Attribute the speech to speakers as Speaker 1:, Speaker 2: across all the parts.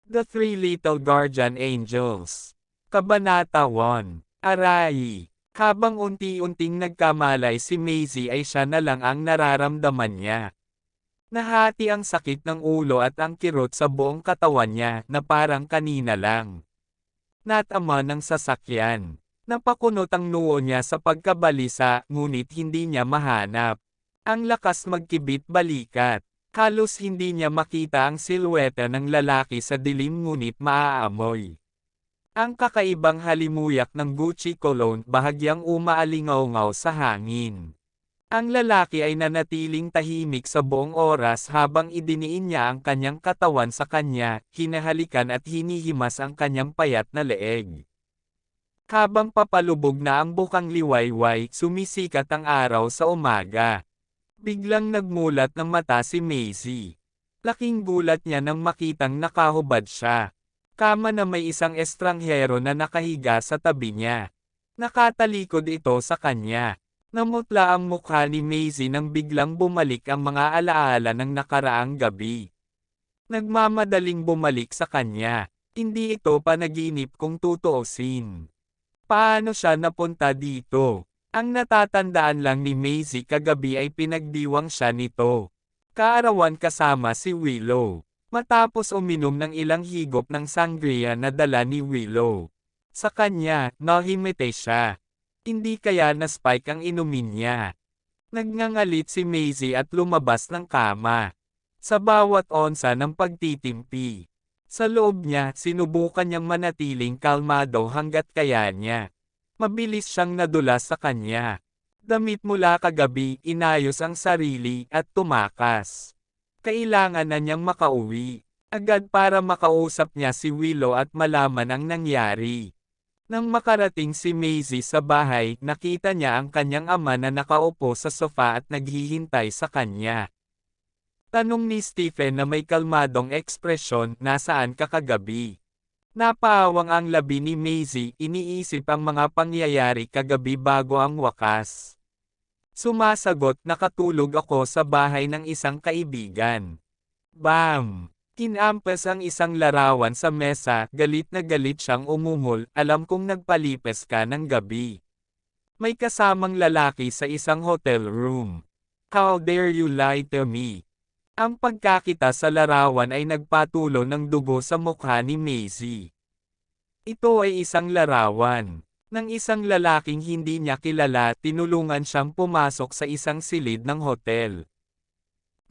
Speaker 1: The Three Little Guardian Angels. Kabanata 1. Arai. Habang unti-unting nagkamalay si Maisie ay siya na lang ang nararamdaman niya. Nahati ang sakit ng ulo at ang kirot sa buong katawan niya na parang kanina lang. Natama ng sasakyan. Napakunot ang noo niya sa pagkabalisa ngunit hindi niya mahanap. Ang lakas magkibit balikat. Halos hindi niya makita ang silweta ng lalaki sa dilim ngunit maaamoy. Ang kakaibang halimuyak ng Gucci cologne bahagyang umaalingaw-ngaw sa hangin. Ang lalaki ay nanatiling tahimik sa buong oras habang idiniin niya ang kanyang katawan sa kanya, hinahalikan at hinihimas ang kanyang payat na leeg. Habang papalubog na ang bukang liwayway, sumisikat ang araw sa umaga. Biglang nagmulat ng mata si Maisie. Laking gulat niya nang makitang nakahubad siya. Kama na may isang estranghero na nakahiga sa tabi niya. Nakatalikod ito sa kanya. Namutla ang mukha ni Maisie nang biglang bumalik ang mga alaala ng nakaraang gabi. Nagmamadaling bumalik sa kanya. Hindi ito panaginip kung tutuusin. Paano siya napunta dito? Ang natatandaan lang ni Maisie kagabi ay pinagdiwang siya nito. Kaarawan kasama si Willow. Matapos uminom ng ilang higop ng sangria na dala ni Willow. Sa kanya, nahimite siya. Hindi kaya na-spike ang inumin niya. Nagngangalit si Maisie at lumabas ng kama. Sa bawat onsa ng pagtitimpi. Sa loob niya, sinubukan niyang manatiling kalmado hanggat kaya niya. Mabilis siyang nadulas sa kanya. Damit mula kagabi, inayos ang sarili at tumakas. Kailangan na niyang makauwi. Agad para makausap niya si Willow at malaman ang nangyari. Nang makarating si Maisie sa bahay, nakita niya ang kanyang ama na nakaupo sa sofa at naghihintay sa kanya. Tanong ni Stephen na may kalmadong ekspresyon, nasaan ka kagabi? Napaawang ang labi ni Maisie, iniisip ang mga pangyayari kagabi bago ang wakas. Sumasagot, nakatulog ako sa bahay ng isang kaibigan. Bam! Kinampas ang isang larawan sa mesa, galit na galit siyang umungol, alam kong nagpalipes ka ng gabi. May kasamang lalaki sa isang hotel room. How dare you lie to me? Ang pagkakita sa larawan ay nagpatulo ng dugo sa mukha ni Maisie. Ito ay isang larawan ng isang lalaking hindi niya kilala, tinulungan siyang pumasok sa isang silid ng hotel.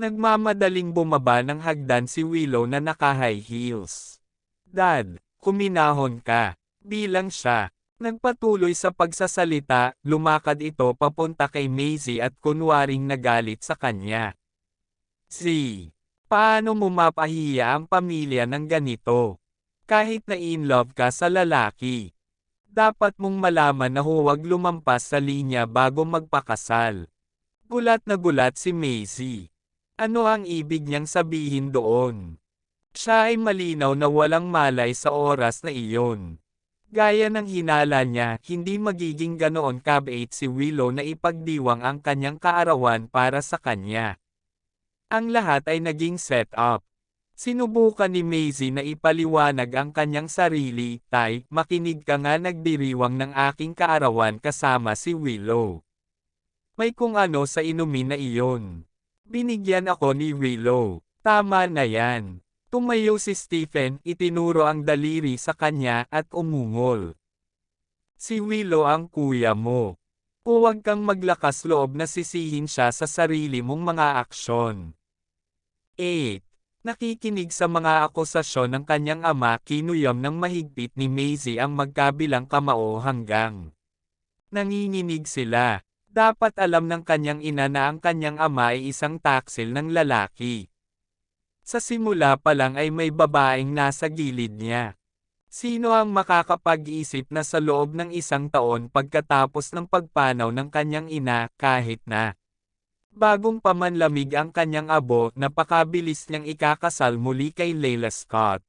Speaker 1: Nagmamadaling bumaba ng hagdan si Willow na naka-high heels. Dad, kuminahon ka. Bilang siya. Nagpatuloy sa pagsasalita, lumakad ito papunta kay Maisie at kunwaring nagalit sa kanya. Paano mo mapahiya ang pamilya ng ganito? Kahit na in love ka sa lalaki. Dapat mong malaman na huwag lumampas sa linya bago magpakasal. Gulat na gulat si Maisie. Ano ang ibig niyang sabihin doon? Siya ay malinaw na walang malay sa oras na iyon. Gaya ng hinala niya, hindi magiging ganoon kabait si Willow na ipagdiwang ang kanyang kaarawan para sa kanya. Ang lahat ay naging set up. Sinubukan ni Maisie na ipaliwanag ang kanyang sarili, Tay, makinig ka nga, nagdiriwang ng aking kaarawan kasama si Willow. May kung ano sa inumin na iyon. Binigyan ako ni Willow. Tama na yan. Tumayo si Stephen, itinuro ang daliri sa kanya at umungol. Si Willow ang kuya mo. Huwag kang maglakas loob na sisihin siya sa sarili mong mga aksyon. 8. Nakikinig sa mga akusasyon ng kanyang ama, kinuyom ng mahigpit ni Maisie ang magkabilang kamao hanggang nanginginig sila. Dapat alam ng kanyang ina na ang kanyang ama ay isang taksil ng lalaki. Sa simula pa lang ay may babaeng nasa gilid niya. Sino ang makakapag-isip na sa loob ng isang taon pagkatapos ng pagpanaw ng kanyang ina, kahit na bagong pamanlamig ang kanyang abo, napakabilis niyang ikakasal muli kay Layla Scott.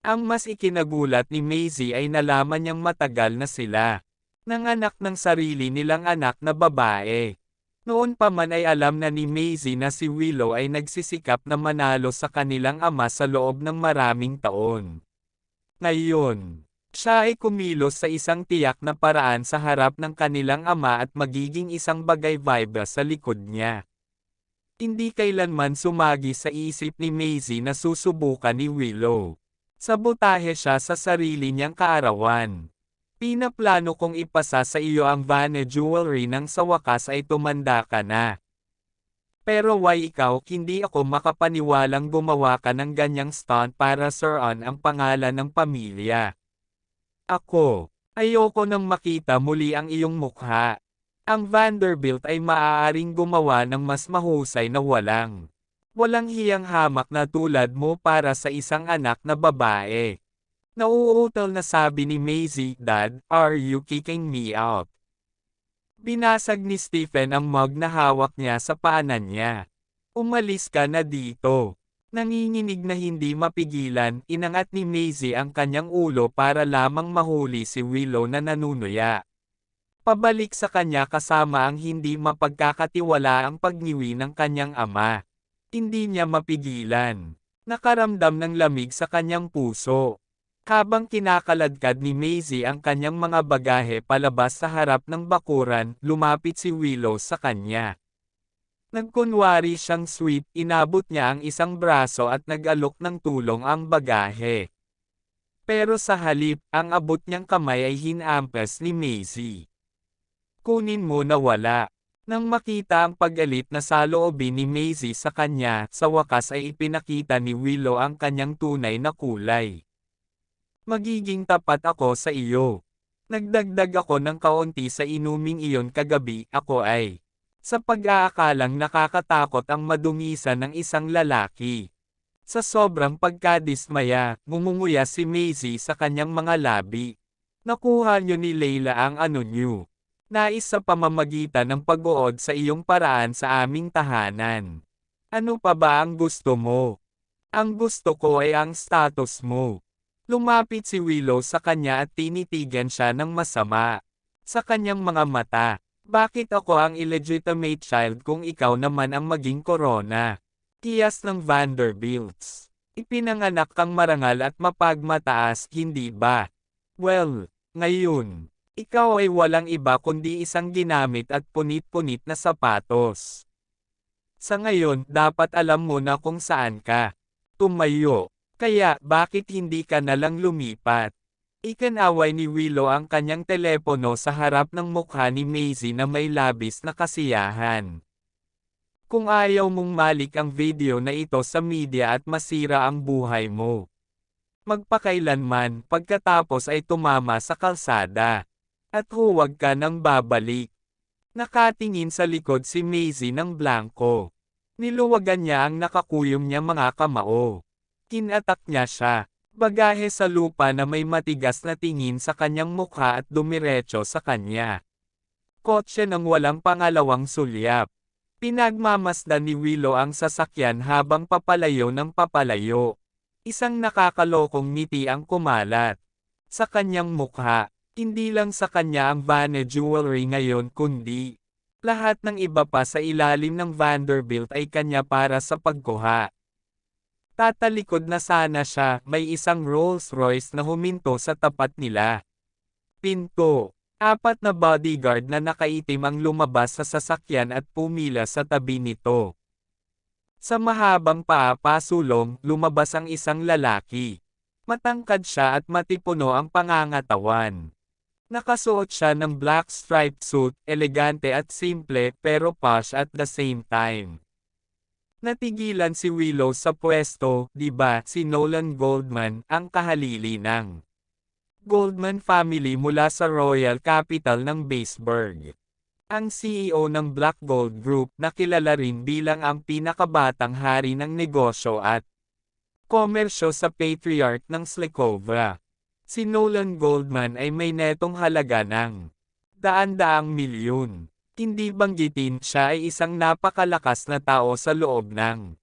Speaker 1: Ang mas ikinagulat ni Maisie ay nalaman niyang matagal na sila nanganak ng sarili nilang anak na babae. Noon pa man ay alam na ni Maisie na si Willow ay nagsisikap na manalo sa kanilang ama sa loob ng maraming taon. Ngayon, siya ay kumilos sa isang tiyak na paraan sa harap ng kanilang ama at magiging isang bagay-vibe sa likod niya. Hindi kailanman sumagi sa isip ni Maisie na susubukan ni Willow. Sabotahe siya sa sarili niyang kaarawan. Pinaplano kong ipasa sa iyo ang Vanna Jewelry nang sa wakas ay tumanda ka na. Pero why ikaw, hindi ako makapaniwalang gumawa ka ng ganyang stunt para Sir ang pangalan ng pamilya. Ako, ayoko nang makita muli ang iyong mukha. Ang Vanderbilt ay maaaring gumawa ng mas mahusay na walang hiyang hamak na tulad mo para sa isang anak na babae. Nauutal na sabi ni Maisie, Dad, are you kicking me out? Binasag ni Stephen ang mug na hawak niya sa paanan niya. Umalis ka na dito. Nanginginig na hindi mapigilan, inangat ni Maisie ang kanyang ulo para lamang mahuli si Willow na nanunuya. Pabalik sa kanya kasama ang hindi mapagkakatiwala ang pagniwi ng kanyang ama. Hindi niya mapigilan. Nakaramdam ng lamig sa kanyang puso. Habang kinakaladkad ni Maisie ang kanyang mga bagahe palabas sa harap ng bakuran, lumapit si Willow sa kanya. Nagkunwari siyang sweet, inabot niya ang isang braso at nag-alok ng tulong ang bagahe. Pero sa halip, ang abot niyang kamay ay hinampas ni Maisie. Kunin mo na wala. Nang makita ang pag-galit na saloobin ni Maisie sa kanya, sa wakas ay ipinakita ni Willow ang kanyang tunay na kulay. Magiging tapat ako sa iyo. Nagdagdag ako ng kaunti sa inuming iyon kagabi, ako ay. Sa pag-aakalang nakakatakot ang madungisan ng isang lalaki. Sa sobrang pagkadismaya, ngumunguya si Maisie sa kanyang mga labi. Nakuha niyo ni Layla ang ano niyo. Nais sa pamamagitan ng pag-uod sa iyong paraan sa aming tahanan. Ano pa ba ang gusto mo? Ang gusto ko ay ang status mo. Lumapit si Willow sa kanya at tinitigan siya ng masama. Sa kanyang mga mata, bakit ako ang illegitimate child kung ikaw naman ang maging korona? Tiyas ng Vanderbilts. Ipinanganak kang marangal at mapagmataas, hindi ba? Well, ngayon, ikaw ay walang iba kundi isang ginamit at punit-punit na sapatos. Sa ngayon, dapat alam mo na kung saan ka tumayo. Kaya, bakit hindi ka nalang lumipat? Ikinaway ni Willow ang kanyang telepono sa harap ng mukha ni Maisie na may labis na kasiyahan. Kung ayaw mong malik ang video na ito sa media at masira ang buhay mo, magpakailanman pagkatapos ay tumama sa kalsada. At huwag ka nang babalik. Nakatingin sa likod si Maisie ng blanko. Niluwagan niya ang nakakuyom niya mga kamao. Kinatak niya siya. Bagahe sa lupa na may matigas na tingin sa kanyang mukha at dumiretso sa kanya. Kotse ng walang pangalawang sulyap. Pinagmamasdan ni Willow ang sasakyan habang papalayo ng papalayo. Isang nakakalokong ngiti ang kumalat sa kanyang mukha. Hindi lang sa kanya ang Vanna Jewelry ngayon kundi lahat ng iba pa sa ilalim ng Vanderbilt ay kanya para sa pagkuha. Tatalikod na sana siya, may isang Rolls Royce na huminto sa tapat nila. Pinto. 4 na bodyguard na nakaitim ang lumabas sa sasakyan at pumila sa tabi nito. Sa mahabang paa pasulong, lumabas ang isang lalaki. Matangkad siya at matipuno ang pangangatawan. Nakasuot siya ng black striped suit, elegante at simple pero posh at the same time. Natigilan si Willow sa pwesto, di ba, si Nolan Goldman, ang kahalili ng Goldman family mula sa Royal Capital ng Baseburg. Ang CEO ng Black Gold Group na kilala rin bilang ang pinakabatang hari ng negosyo at komersyo sa Patriarch ng Slekova. Si Nolan Goldman ay may netong halaga ng daan-daang milyon. Hindi banggitin siya ay isang napakalakas na tao sa loob ng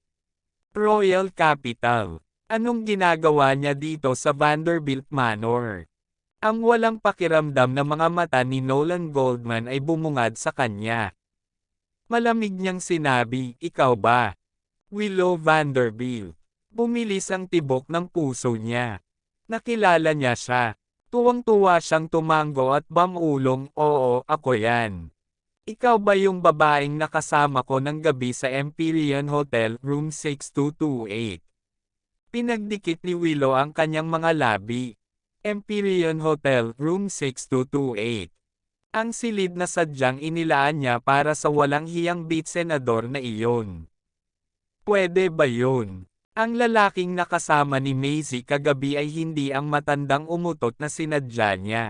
Speaker 1: Royal Capital. Anong ginagawa niya dito sa Vanderbilt Manor? Ang walang pakiramdam na mga mata ni Nolan Goldman ay bumungad sa kanya. Malamig niyang sinabi, ikaw ba? Willow Vanderbilt. Bumilis ang tibok ng puso niya. Nakilala niya siya. Tuwang-tuwa siyang tumango at bamulong, oo, ako yan. Ikaw ba yung babaeng nakasama ko ng gabi sa Empyrean Hotel, room 6228? Pinagdikit ni Willow ang kanyang mga labi. Empyrean Hotel, room 6228. Ang silid na sadyang inilaan niya para sa walang hiyang beat senador na iyon. Pwede ba yun? Ang lalaking nakasama ni Maisie kagabi ay hindi ang matandang umutot na sinadya niya.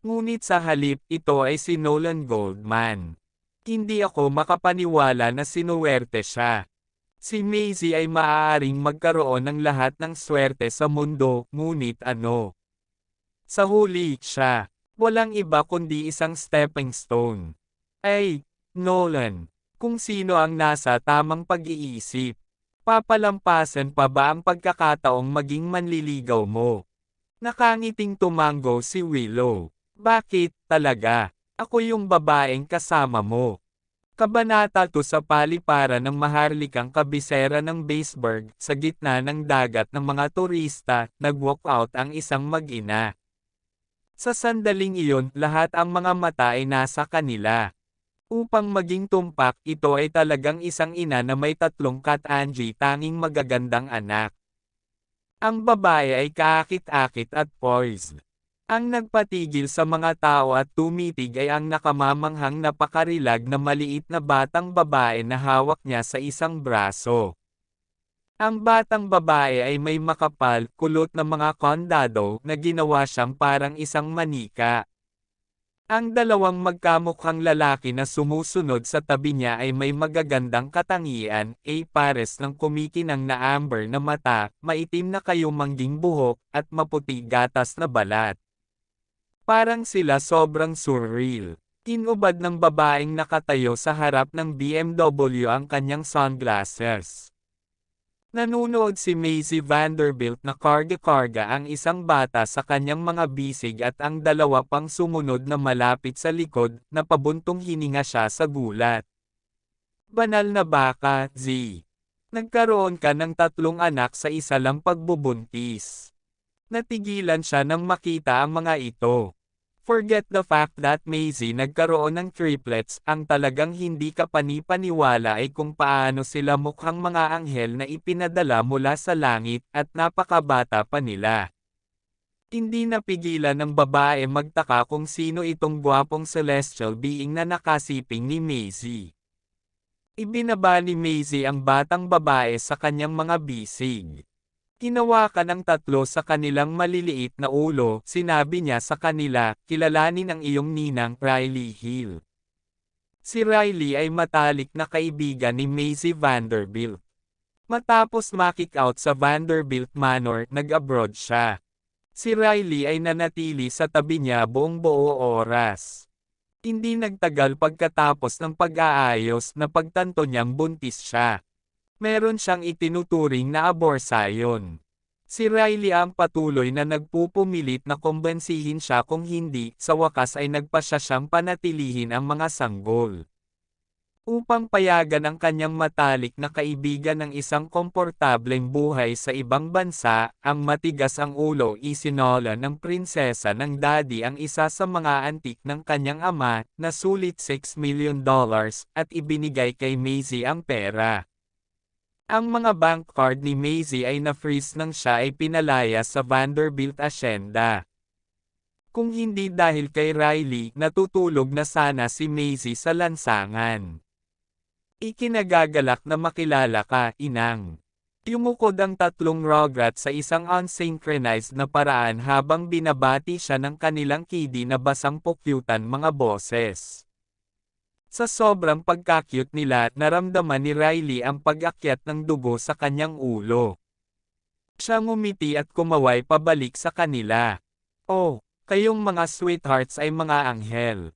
Speaker 1: Ngunit sa halip, ito ay si Nolan Goldman. Hindi ako makapaniwala na sinuwerte siya. Si Maisie ay maaaring magkaroon ng lahat ng swerte sa mundo, ngunit ano? Sa huli, siya. Walang iba kundi isang stepping stone. Ay, Nolan, kung sino ang nasa tamang pag-iisip. Papalampasan pa ba ang pagkakataong maging manliligaw mo? Nakangiting tumango si Willow. Bakit, talaga? Ako yung babaeng kasama mo. Kabanata 2 sa paliparan ng maharlikang kabisera ng Baseburg, sa gitna ng dagat ng mga turista, nag-walk out ang isang mag-ina. Sa sandaling iyon, lahat ang mga mata ay nasa kanila. Upang maging tumpak, ito ay talagang isang ina na may 3 kat-Angie tanging magagandang anak. Ang babae ay kaakit-akit at poised. Ang nagpatigil sa mga tao at tumitig ay ang nakamamanghang napakarilag na maliit na batang babae na hawak niya sa isang braso. Ang batang babae ay may makapal, kulot na mga kondado na ginawa siyang parang isang manika. Ang dalawang magkamukhang lalaki na sumusunod sa tabi niya ay may magagandang katangian, pares ng kumikinang na amber na mata, maitim na kayumangging buhok, at maputi gatas na balat. Parang sila sobrang surreal. Inubad ng babaeng nakatayo sa harap ng BMW ang kanyang sunglasses. Nanunood si Maisie Vanderbilt na karga-karga ang isang bata sa kanyang mga bisig at ang dalawa pang sumunod na malapit sa likod, na pabuntong hininga siya sa gulat. Banal na baka, Z. Nagkaroon ka ng 3 anak sa isa lang pagbubuntis. Natigilan siya nang makita ang mga ito. Forget the fact that Maisie nagkaroon ng triplets, ang talagang hindi ka panipaniwala ay kung paano sila mukhang mga anghel na ipinadala mula sa langit at napakabata pa nila. Hindi napigilan ng babae magtaka kung sino itong gwapong celestial being na nakasiping ni Maisie. Ibinaba ni Maisie ang batang babae sa kanyang mga bisig. Hinawakan ng 3 sa kanilang maliliit na ulo, sinabi niya sa kanila, kilalanin ang iyong ninang, Riley Hill. Si Riley ay matalik na kaibigan ni Maisie Vanderbilt. Matapos ma-kick out sa Vanderbilt Manor, nag-abroad siya. Si Riley ay nanatili sa tabi niya buong buo oras. Hindi nagtagal pagkatapos ng pag-aayos na pagtanto niyang buntis siya. Meron siyang itinuturing na aborsayon. Si Riley ang patuloy na nagpupumilit na kumbensihin siya kung hindi, sa wakas ay nagpasya siyang panatilihin ang mga sanggol. Upang payagan ang kanyang matalik na kaibigan ng isang komportableng buhay sa ibang bansa, ang matigas ang ulo isinola ng prinsesa ng daddy ang isa sa mga antik ng kanyang ama, na sulit $6 million, at ibinigay kay Maisie ang pera. Ang mga bank card ni Maisie ay na-freeze nang siya ay pinalaya sa Vanderbilt Hacienda. Kung hindi dahil kay Riley, natutulog na sana si Maisie sa lansangan. Ikinagagalak na makilala ka, inang. Yumukod ang 3 Rugrats sa isang unsynchronized na paraan habang binabati siya ng kanilang kidi na basang pukyutan mga boses. Sa sobrang pagka-cute nila, naramdaman ni Riley ang pag-akyat ng dugo sa kanyang ulo. Siya ngumiti at kumaway pabalik sa kanila. Oh, kayong mga sweethearts ay mga anghel.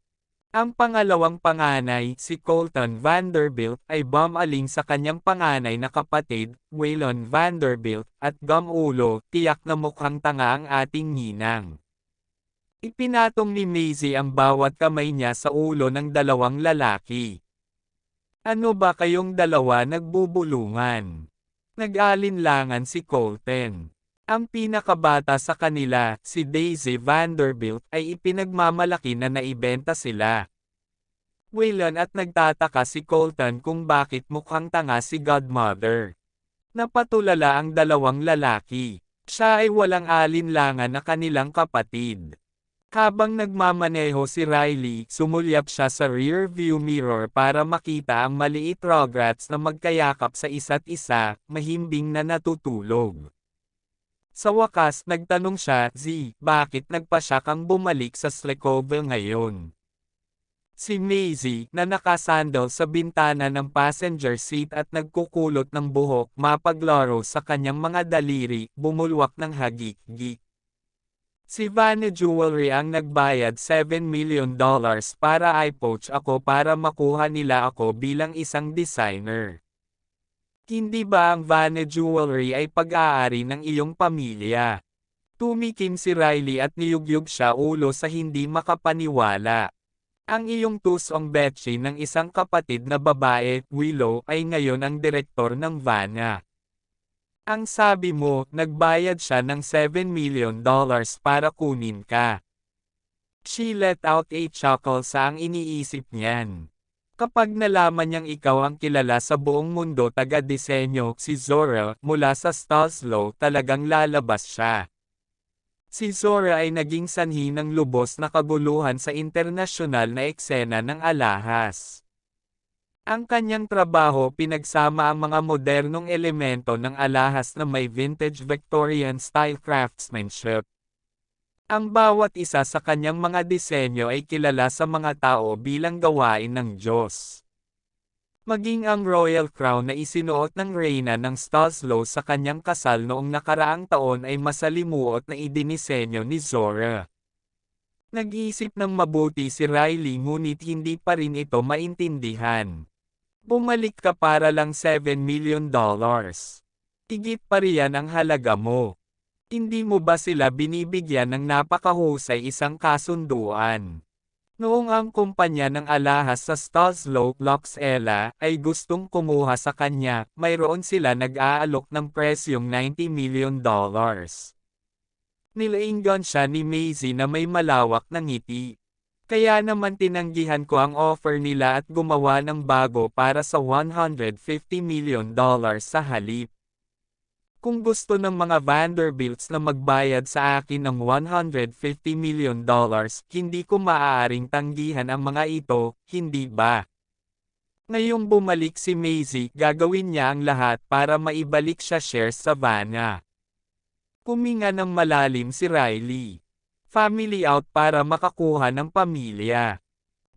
Speaker 1: Ang pangalawang panganay, si Colton Vanderbilt, ay bumaling sa kanyang panganay na kapatid, Waylon Vanderbilt, at gamulo, tiyak na mukhang tanga ang ating ninang. Ipinatong ni Maisie ang bawat kamay niya sa ulo ng dalawang lalaki. Ano ba kayong dalawa nagbubulungan? Nag-alinlangan si Colton. Ang pinakabata sa kanila, si Daisy Vanderbilt, ay ipinagmamalaki na naibenta sila. Waylon at nagtataka si Colton kung bakit mukhang tanga si Godmother. Napatulala ang dalawang lalaki. Siya ay walang alinlangan na kanilang kapatid. Habang nagmamaneho si Riley, sumulyap siya sa rear view mirror para makita ang maliit Rugrats na magkayakap sa isa't isa, mahimbing na natutulog. Sa wakas, nagtanong siya, Z, bakit nagpasya kang bumalik sa sleepover ngayon? Si Maisie, na nakasandal sa bintana ng passenger seat at nagkukulot ng buhok, mapaglaro sa kanyang mga daliri, bumulwak ng hagik-gik. Si Vanna Jewelry ang nagbayad $7 million para i-poach ako para makuha nila ako bilang isang designer. Hindi ba ang Vanna Jewelry ay pag-aari ng iyong pamilya? Tumikim si Riley at niyugyug siya ulo sa hindi makapaniwala. Ang iyong tusong betchy ng isang kapatid na babae, Willow, ay ngayon ang direktor ng Vanna. Ang sabi mo, nagbayad siya ng $7 million para kunin ka. She let out a chuckle sa ang iniisip niyan. Kapag nalaman niyang ikaw ang kilala sa buong mundo taga-disenyo, si Zora, mula sa Stanislaw, talagang lalabas siya. Si Zora ay naging sanhi ng lubos na kaguluhan sa internasyonal na eksena ng alahas. Ang kanyang trabaho pinagsama ang mga modernong elemento ng alahas na may vintage Victorian-style craftsmanship. Ang bawat isa sa kanyang mga disenyo ay kilala sa mga tao bilang gawain ng Diyos. Maging ang royal crown na isinuot ng reyna ng Stanislaw sa kanyang kasal noong nakaraang taon ay masalimuot na idinisenyo ni Zora. Nag-iisip ng mabuti si Riley ngunit hindi pa rin ito maintindihan. Bumalik ka para lang $7 million. Higit pa riyan ang halaga mo. Hindi mo ba sila binibigyan ng napakahusay isang kasunduan? Noong ang kumpanya ng alahas sa Stanislaw, Luxella, ay gustong kumuha sa kanya, mayroon sila nag-aalok ng presyong $90 million. Nilainggan siya ni Maisie na may malawak na ngiti. Kaya naman tinanggihan ko ang offer nila at gumawa ng bago para sa $150 million sa halip. Kung gusto ng mga Vanderbilts na magbayad sa akin ng $150 million, hindi ko maaaring tanggihan ang mga ito, hindi ba? Ngayong bumalik si Maisie, gagawin niya ang lahat para maibalik siya shares sa Vanna. Huminga ng malalim si Riley. Family out para makakuha ng pamilya.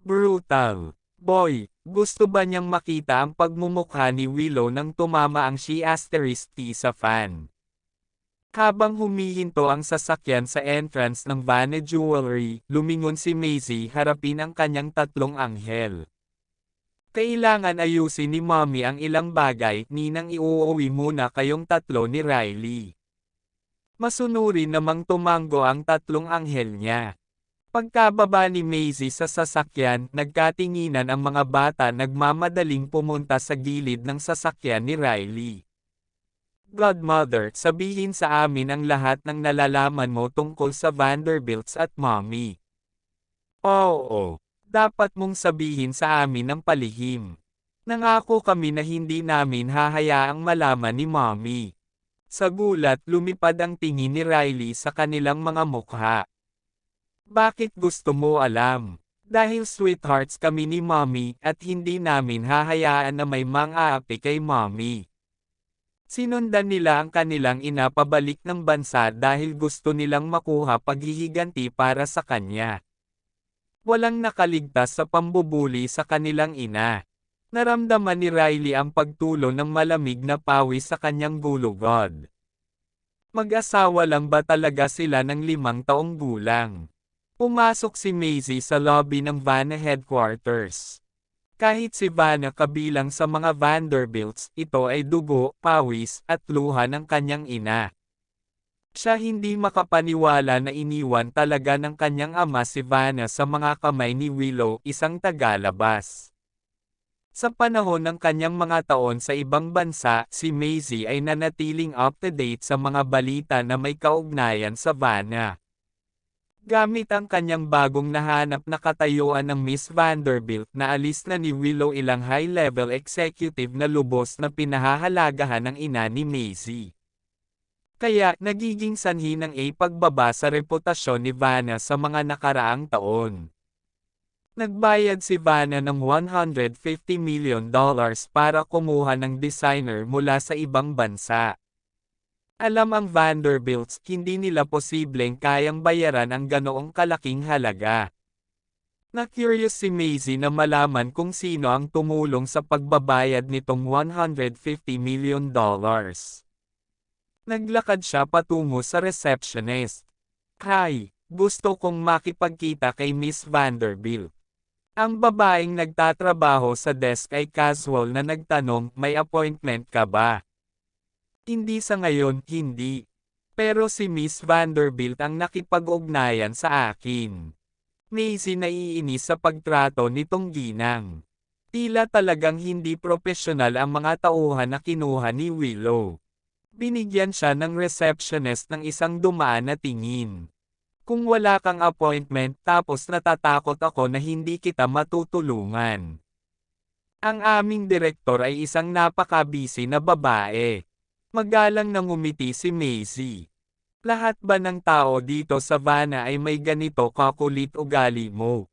Speaker 1: Brutal. Boy, gusto ba niyang makita ang pagmumukha ni Willow nang tumama ang she** sa fan? Habang humihinto ang sasakyan sa entrance ng Vanna Jewelry, lumingon si Maisie harapin ang kanyang tatlong anghel. Kailangan ayusin ni Mommy ang ilang bagay, ninang iuuwi muna kayong tatlo ni Riley. Masunurin namang tumanggo ang tatlong anghel niya. Pagkababa ni Maisie sa sasakyan, nagkatinginan ang mga bata nagmamadaling pumunta sa gilid ng sasakyan ni Riley. Godmother, sabihin sa amin ang lahat ng nalalaman mo tungkol sa Vanderbilts at Mommy. Oo, dapat mong sabihin sa amin ng palihim. Nangako kami na hindi namin hahayaang malaman ni Mommy. Sa gulat, lumipad ang tingin ni Riley sa kanilang mga mukha. Bakit gusto mo alam? Dahil sweethearts kami ni Mommy, at hindi namin hahayaan na may mang-aapi kay Mommy. Sinundan nila ang kanilang ina pabalik ng bansa dahil gusto nilang makuha paghihiganti para sa kanya. Walang nakaligtas sa pambubuli sa kanilang ina. Naramdaman ni Riley ang pagtulo ng malamig na pawis sa kanyang gulugod. Mag-asawa lang ba talaga sila ng 5 taong gulang? Pumasok si Maisie sa lobby ng Vanna headquarters. Kahit si Vanna kabilang sa mga Vanderbilts, ito ay dugo, pawis, at luha ng kanyang ina. Siya hindi makapaniwala na iniwan talaga ng kanyang ama si Vanna sa mga kamay ni Willow, isang tagalabas. Sa panahon ng kanyang mga taon sa ibang bansa, si Maisie ay nanatiling up-to-date sa mga balita na may kaugnayan sa Vanna. Gamit ang kanyang bagong nahanap na katayuan ng Miss Vanderbilt, naalis na ni Willow ilang high-level executive na lubos na pinahahalagahan ng ina ni Maisie. Kaya, nagiging sanhi ng pagbaba sa reputasyon ni Vanna sa mga nakaraang taon. Nagbayad si Vanna ng $150 million para kumuha ng designer mula sa ibang bansa. Alam ang Vanderbilts, hindi nila posibleng kayang bayaran ang ganoong kalaking halaga. Na-curious si Maisie na malaman kung sino ang tumulong sa pagbabayad nitong $150 million. Naglakad siya patungo sa receptionist. "Hi, gusto kong makipagkita kay Miss Vanderbilt." Ang babaeng nagtatrabaho sa desk ay casual na nagtanong, "May appointment ka ba?" "Hindi sa ngayon, hindi. Pero si Miss Vanderbilt ang nakipag-ugnayan sa akin." Maisie naiinis sa pagtrato nitong ginang. Tila talagang hindi propesyonal ang mga tauhan na kinuha ni Willow. Binigyan siya ng receptionist ng isang dumaan na tingin. "Kung wala kang appointment, tapos natatakot ako na hindi kita matutulungan." Ang aming direktor ay isang napaka-busy na babae. Magalang na ngumiti si Maisie. "Lahat ba ng tao dito sa Vanna ay may ganito kakulit ugali mo?"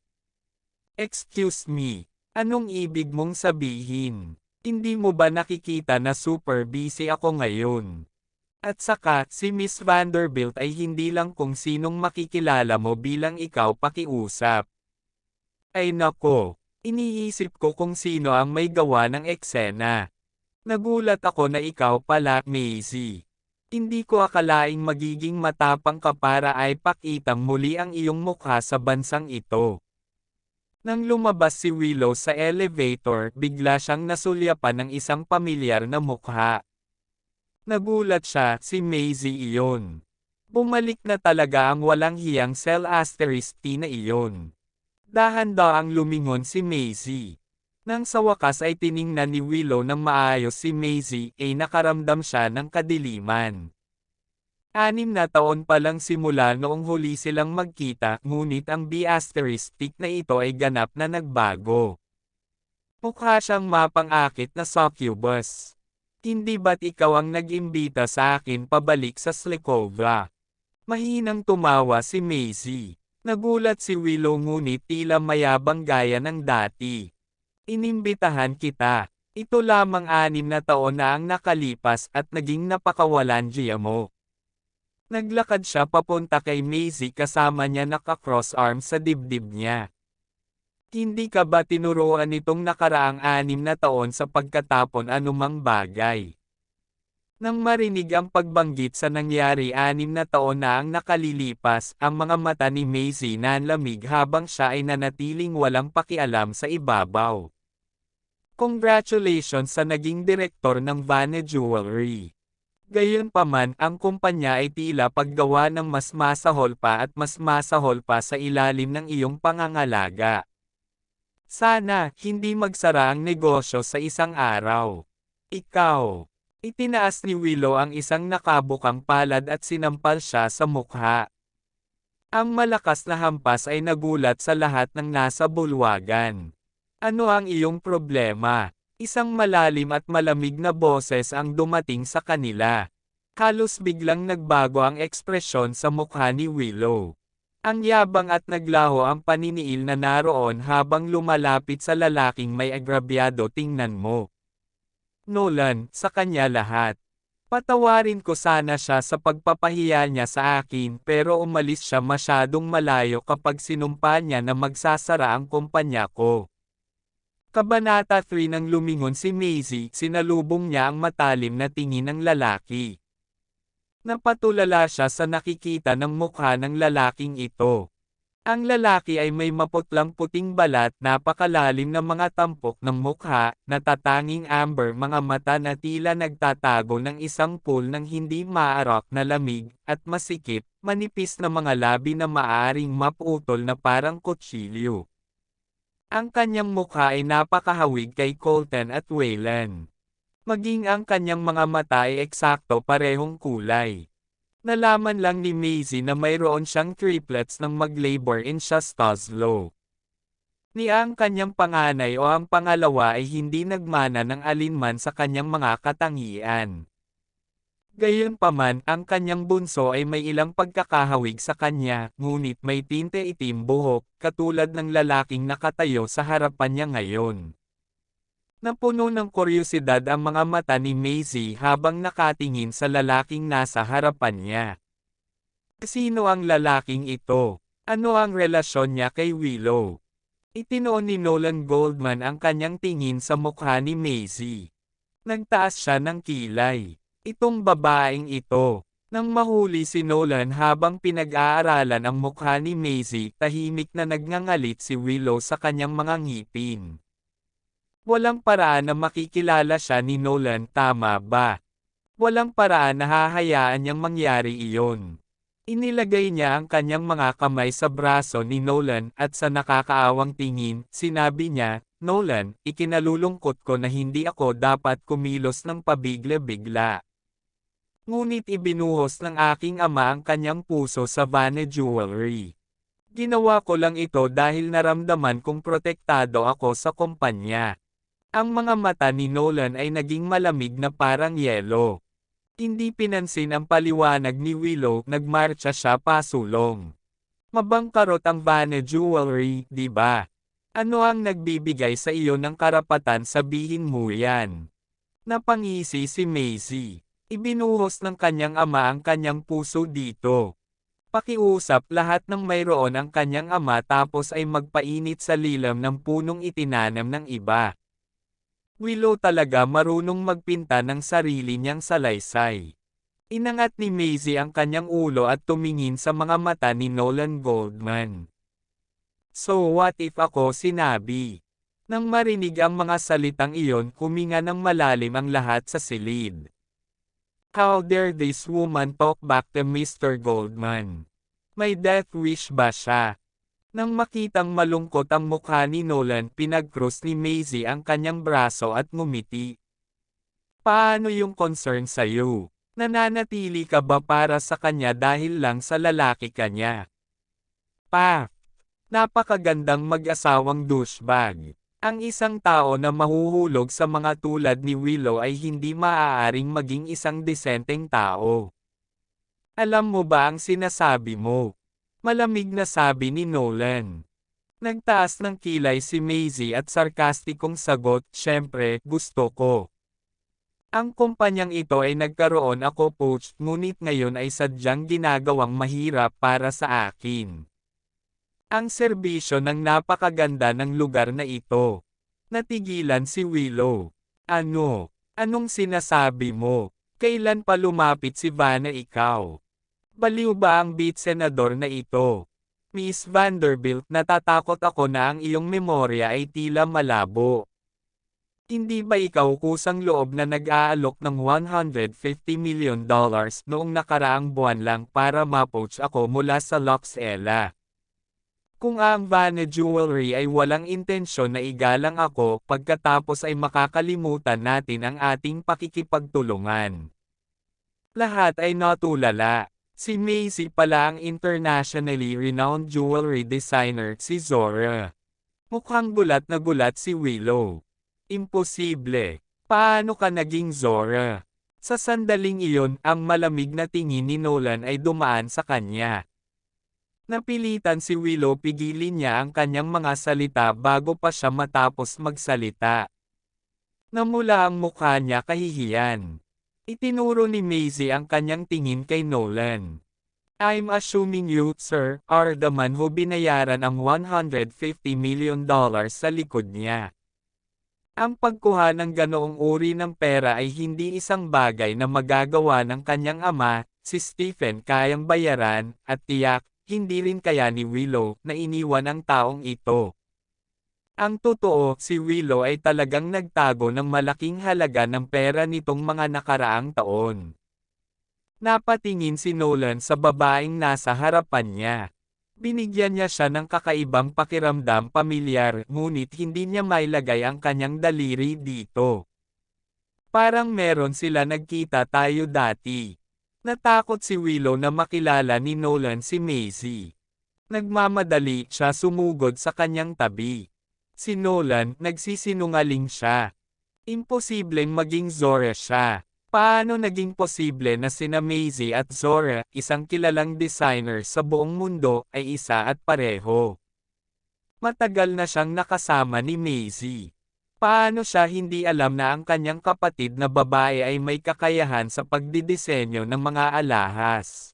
Speaker 1: "Excuse me, anong ibig mong sabihin? Hindi mo ba nakikita na super busy ako ngayon? At saka, si Miss Vanderbilt ay hindi lang kung sinong makikilala mo bilang ikaw pakiusap." "Ay nako, iniisip ko kung sino ang may gawa ng eksena. Nagulat ako na ikaw pala, Maisie. Hindi ko akalaing magiging matapang ka para ay pakitang muli ang iyong mukha sa bansang ito." Nang lumabas si Willow sa elevator, bigla siyang nasulyapan ng isang pamilyar na mukha. Nagulat siya, si Maisie iyon. Bumalik na talaga ang walang hiyang *T na iyon. Dahan-daang lumingon si Maisie. Nang sa wakas ay tiningnan ni Willow ng maayos si Maisie, ay nakaramdam siya ng kadiliman. 6 na taon pa lang simula noong huli silang magkita, ngunit ang *T na ito ay ganap na nagbago. Mukha siyang mapang-akit na succubus. "Hindi ba't ikaw ang nag-imbita sa akin pabalik sa Slikovra?" Mahinang tumawa si Maisie. Nagulat si Willow ngunit tila mayabang gaya ng dati. "Inimbitahan kita. Ito lamang 6 na taon na ang nakalipas at naging napakawalandiya mo." Naglakad siya papunta kay Maisie kasama niya naka-cross arms sa dibdib niya. "Hindi ka ba tinuruan nitong nakaraang 6 na taon sa pagkatapon anumang bagay?" Nang marinig ang pagbanggit sa nangyari 6 na taon na ang nakalilipas, ang mga mata ni Maisie nanlamig habang siya ay nanatiling walang pakialam sa ibabaw. "Congratulations sa naging direktor ng Vanna Jewelry." Gayunpaman, ang kumpanya ay tila paggawa ng mas masahol pa at mas masahol pa sa ilalim ng iyong pangangalaga. Sana, hindi magsara ang negosyo sa isang araw. Ikaw. Itinaas ni Willow ang isang nakabukang palad at sinampal siya sa mukha. Ang malakas na hampas ay nagulat sa lahat ng nasa bulwagan. "Ano ang iyong problema?" Isang malalim at malamig na boses ang dumating sa kanila. Halos biglang nagbago ang ekspresyon sa mukha ni Willow. Ang yabang at naglaho ang paniniil na naroon habang lumalapit sa lalaking may agrabyado tingnan mo. "Nolan, sa kanya lahat. Patawarin ko sana siya sa pagpapahiya niya sa akin pero umalis siya masyadong malayo kapag sinumpa niya na magsasara ang kumpanya ko." Kabanata 3 nang lumingon si Maisie, sinalubong niya ang matalim na tingin ng lalaki. Napatulala siya sa nakikita ng mukha ng lalaking ito. Ang lalaki ay may maputlang puting balat, napakalalim na mga tampok ng mukha, natatanging amber mga mata na tila nagtatago ng isang pool ng hindi maarok na lamig, at masikip, manipis na mga labi na maaaring maputol na parang kutsilyo. Ang kanyang mukha ay napakahawig kay Colton at Waylon. Maging ang kanyang mga mata ay eksakto parehong kulay. Nalaman lang ni Maisie na mayroon siyang triplets nang mag-labor in Shastaslo. Ni ang kanyang panganay o ang pangalawa ay hindi nagmana ng alinman sa kanyang mga katangian. Gayunpaman, ang kanyang bunso ay may ilang pagkakahawig sa kanya, ngunit may tinte itim buhok, katulad ng lalaking nakatayo sa harapan niya ngayon. Napuno ng kuryosidad ang mga mata ni Maisie habang nakatingin sa lalaking nasa harapan niya. Sino ang lalaking ito? Ano ang relasyon niya kay Willow? Itinoon ni Nolan Goldman ang kanyang tingin sa mukha ni Maisie. Nagtaas siya ng kilay. Itong babaeng ito. Nang mahuli si Nolan habang pinag-aaralan ang mukha ni Maisie, tahimik na nagngangalit si Willow sa kanyang mga ngipin. Walang paraan na makikilala siya ni Nolan, tama ba? Walang paraan na hahayaan niyang mangyari iyon. Inilagay niya ang kanyang mga kamay sa braso ni Nolan at sa nakakaawang tingin, sinabi niya, "Nolan, ikinalulungkot ko na hindi ako dapat kumilos ng pabigla-bigla. Ngunit ibinuhos ng aking ama ang kanyang puso sa Vanna Jewelry. Ginawa ko lang ito dahil naramdaman kong protektado ako sa kumpanya." Ang mga mata ni Nolan ay naging malamig na parang yelo. Hindi pinansin ang paliwanag ni Willow, nagmarcha siya pasulong. Mabangkarot ang Vanna Jewelry, di ba? Ano ang nagbibigay sa iyo ng karapatan sabihin mo yan? Napangisi si Maisie. Ibinuhos ng kanyang ama ang kanyang puso dito. Pakiusap lahat ng mayroon ang kanyang ama tapos ay magpainit sa lilam ng punong itinanam ng iba. Willow talaga marunong magpinta ng sarili niyang salaysay. Inangat ni Maisie ang kanyang ulo at tumingin sa mga mata ni Nolan Goldman. "So what if ako?" sinabi. Nang marinig ang mga salitang iyon, huminga ng malalim ang lahat sa silid. How dare this woman talk back to Mr. Goldman? May death wish ba siya? Nang makitang malungkot ang mukha ni Nolan, pinag-cross ni Maisie ang kanyang braso at ngumiti. Paano yung concern sa'yo? Nananatili ka ba para sa kanya dahil lang sa lalaki kanya? Pa! Napakagandang mag-asawang douchebag. Ang isang tao na mahuhulog sa mga tulad ni Willow ay hindi maaaring maging isang desenteng tao. Alam mo ba ang sinasabi mo? Malamig na sabi ni Nolan. Nagtaas ng kilay si Maisie at sarkastikong sagot, "Siyempre, gusto ko. Ang kumpanyang ito ay nagkaroon ako poached, ngunit ngayon ay sadyang ginagawang mahirap para sa akin. Ang serbisyo ng napakaganda ng lugar na ito." Natigilan si Willow. Ano? Anong sinasabi mo? Kailan pa lumapit si Vanna ikaw? Baliw ba ang beat senador na ito? Miss Vanderbilt, natatakot ako na ang iyong memorya ay tila malabo. Hindi ba ikaw kusang loob na nag-aalok ng $150 million noong nakaraang buwan lang para ma-poach ako mula sa Luxella? Kung ang Vanna Jewelry ay walang intensyon na igalang ako, pagkatapos ay makakalimutan natin ang ating pakikipagtulungan. Lahat ay natulala. Si Maisie pala ang internationally renowned jewelry designer, si Zora. Mukhang gulat na gulat si Willow. Imposible. Paano ka naging Zora? Sa sandaling iyon, ang malamig na tingin ni Nolan ay dumaan sa kanya. Napilitan si Willow pigilin niya ang kanyang mga salita bago pa siya matapos magsalita. Namula ang mukha niya kahihiyan. Itinuro ni Maisie ang kanyang tingin kay Nolan. I'm assuming you, sir, are the man who binayaran ang $150 million sa likod niya. Ang pagkuha ng ganoong uri ng pera ay hindi isang bagay na magagawa ng kanyang ama, si Stephen, kayang bayaran, at tiyak, hindi rin kaya ni Willow na iniwan ang taong ito. Ang totoo, si Willow ay talagang nagtago ng malaking halaga ng pera nitong mga nakaraang taon. Napatingin si Nolan sa babaeng nasa harapan niya. Binigyan niya siya ng kakaibang pakiramdam pamilyar ngunit hindi niya mailagay ang kanyang daliri dito. Parang meron sila nagkita tayo dati. Natakot si Willow na makilala ni Nolan si Maisie. Nagmamadali siya sumugod sa kanyang tabi. Si Nolan, nagsisinungaling siya. Imposibleng maging Zora siya. Paano naging posible na sina Maisie at Zora, isang kilalang designer sa buong mundo, ay isa at pareho? Matagal na siyang nakasama ni Maisie. Paano siya hindi alam na ang kanyang kapatid na babae ay may kakayahan sa pagdidisenyo ng mga alahas?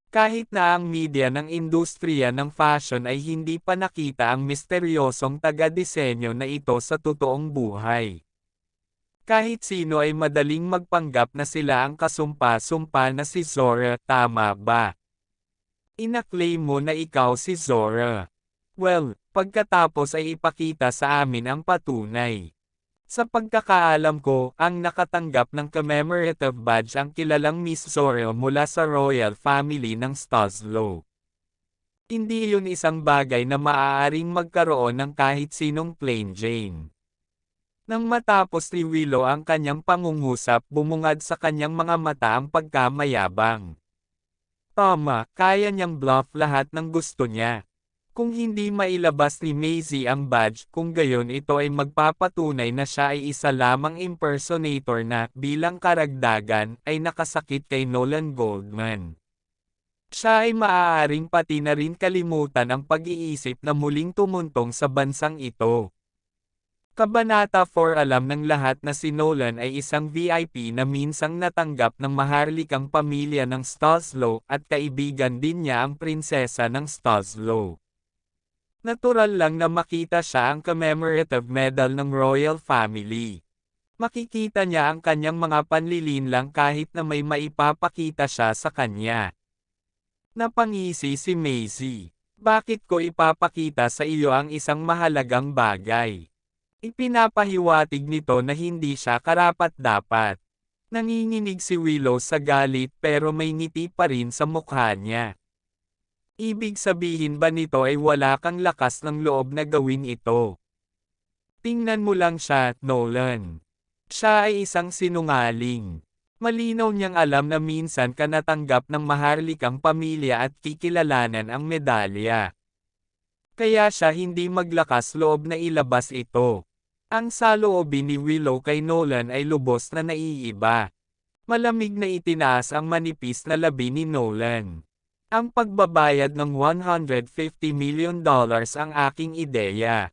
Speaker 1: Kahit na ang media ng industriya ng fashion ay hindi pa nakita ang misteryosong taga-disenyo na ito sa totoong buhay. Kahit sino ay madaling magpanggap na sila ang kasumpa-sumpa na si Zora, tama ba? Inaklaim mo na ikaw si Zora. Well, pagkatapos ay ipakita sa amin ang patunay. Sa pagkakaalam ko, ang nakatanggap ng commemorative badge ang kilalang Miss Zora mula sa royal family ng Stoslow. Hindi yun isang bagay na maaaring magkaroon ng kahit sinong plain Jane. Nang matapos ni Willow ang kanyang pangungusap, bumungad sa kanyang mga mata ang pagkamayabang. Tama, kaya niyang bluff lahat ng gusto niya. Kung hindi mailabas ni Maisie ang badge, kung gayon ito ay magpapatunay na siya ay isa lamang impersonator na, bilang karagdagan, ay nakasakit kay Nolan Goldman. Siya ay maaaring pati na rin kalimutan ang pag-iisip na muling tumuntong sa bansang ito. Kabanata 4. Alam ng lahat na si Nolan ay isang VIP na minsang natanggap ng maharlikang pamilya ng Stoslow at kaibigan din niya ang prinsesa ng Stoslow. Natural lang na makita siya ang commemorative medal ng royal family. Makikita niya ang kanyang mga panlilinlang kahit na may maipapakita siya sa kanya. Napangisi si Maisie. Bakit ko ipapakita sa iyo ang isang mahalagang bagay? Ipinapahiwatig nito na hindi siya karapat-dapat. Nanginginig si Willow sa galit pero may ngiti pa rin sa mukha niya. Ibig sabihin ba nito ay wala kang lakas ng loob na gawin ito? Tingnan mo lang siya, Nolan. Siya ay isang sinungaling. Malinaw niyang alam na minsan ka natanggap ng maharlikang pamilya at kikilalanan ang medalya. Kaya siya hindi maglakas loob na ilabas ito. Ang saloobin ni Willow kay Nolan ay lubos na naiiba. Malamig na itinaas ang manipis na labi ni Nolan. Ang pagbabayad ng $150 million ang aking ideya.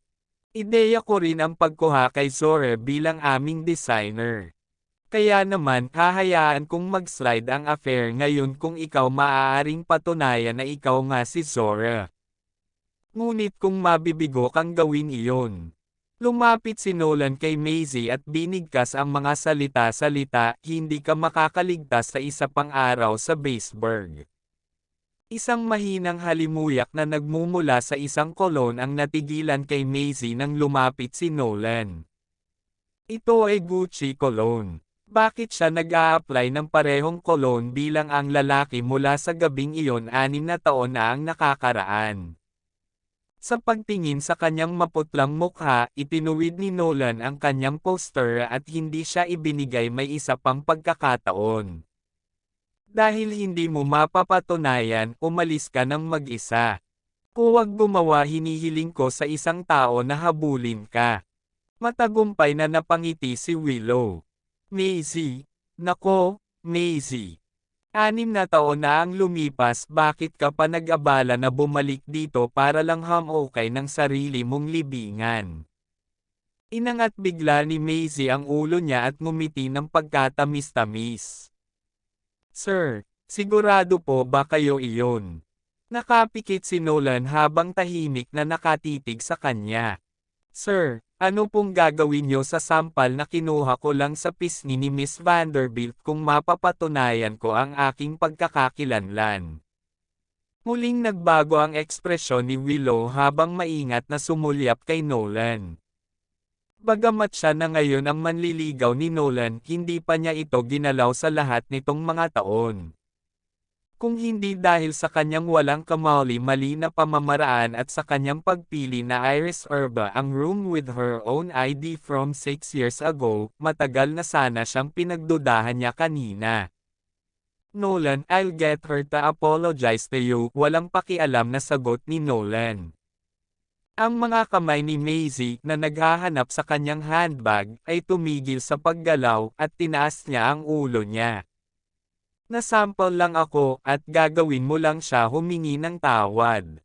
Speaker 1: Ideya ko rin ang pagkuha kay Zora bilang aming designer. Kaya naman, hahayaan kong mag-slide ang affair ngayon kung ikaw maaaring patunayan na ikaw nga si Zora. Ngunit kung mabibigo kang gawin iyon. Lumapit si Nolan kay Maisie at binigkas ang mga salita-salita, hindi ka makakaligtas sa isa pang araw sa Baseburg. Isang mahinang halimuyak na nagmumula sa isang kolon ang natigilan kay Maisie nang lumapit si Nolan. Ito ay Gucci cologne. Bakit siya nag-a-apply ng parehong cologne bilang ang lalaki mula sa gabing iyon 6 na taon na ang nakakaraan? Sa pagtingin sa kanyang maputlang mukha, itinuwid ni Nolan ang kanyang poster at hindi siya ibinigay may isa pang pagkakataon. Dahil hindi mo mapapatunayan, umalis ka ng mag-isa. Huwag gumawa hinihiling ko sa isang tao na habulin ka. Matagumpay na napangiti si Willow. Maisie, nako, Maisie. 6 na taon na ang lumipas, bakit ka pa nag-abala na bumalik dito para lang hamokay ng sarili mong libingan? Inangat bigla ni Maisie ang ulo niya at ngumiti ng pagkatamis-tamis. Sir, sigurado po ba kayo iyon? Nakapikit si Nolan habang tahimik na nakatitig sa kanya. Sir, ano pong gagawin niyo sa sampal na kinuha ko lang sa pisngi ni Miss Vanderbilt kung mapapatunayan ko ang aking pagkakakilanlan? Muling nagbago ang ekspresyon ni Willow habang maingat na sumulyap kay Nolan. Bagamat siya na ngayon ang manliligaw ni Nolan, hindi pa niya ito ginalaw sa lahat nitong mga taon. Kung hindi dahil sa kanyang walang kamali-mali na pamamaraan at sa kanyang pagpili na Iris Erba ang room with her own ID from 6 years ago, matagal na sana siyang pinagdudahan niya kanina. Nolan, I'll get her to apologize to you. Walang pakialam na sagot ni Nolan. Ang mga kamay ni Maisie na naghahanap sa kanyang handbag ay tumigil sa paggalaw at tinaas niya ang ulo niya. Nasample lang ako at gagawin mo lang siya humingi ng tawad.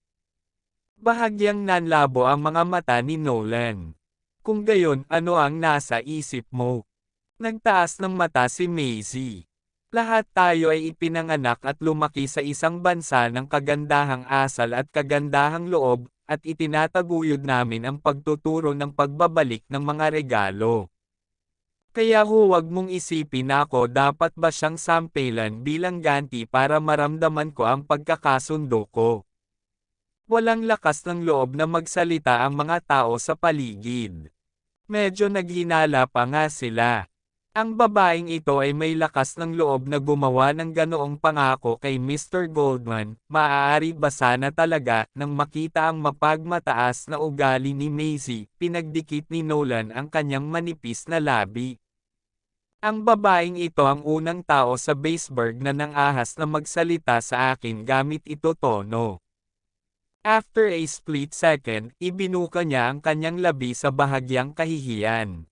Speaker 1: Bahagyang nanlabo ang mga mata ni Nolan. Kung gayon, ano ang nasa isip mo? Nagtaas ng mata si Maisie. Lahat tayo ay ipinanganak at lumaki sa isang bansa ng kagandahang asal at kagandahang loob, at itinataguyod namin ang pagtuturo ng pagbabalik ng mga regalo. Kaya huwag mong isipin na ako dapat ba siyang sampelan bilang ganti para maramdaman ko ang pagkakasundo ko. Walang lakas ng loob na magsalita ang mga tao sa paligid. Medyo naghinala pa nga sila. Ang babaeng ito ay may lakas ng loob na gumawa ng ganoong pangako kay Mr. Goldman. Maaari ba sana talaga nang makita ang mapagmataas na ugali ni Maisie, pinagdikit ni Nolan ang kanyang manipis na labi. Ang babaeng ito ang unang tao sa Baseburg na nangahas na magsalita sa akin gamit ito tono. After a split second, ibinuka niya ang kanyang labi sa bahagyang kahihiyan.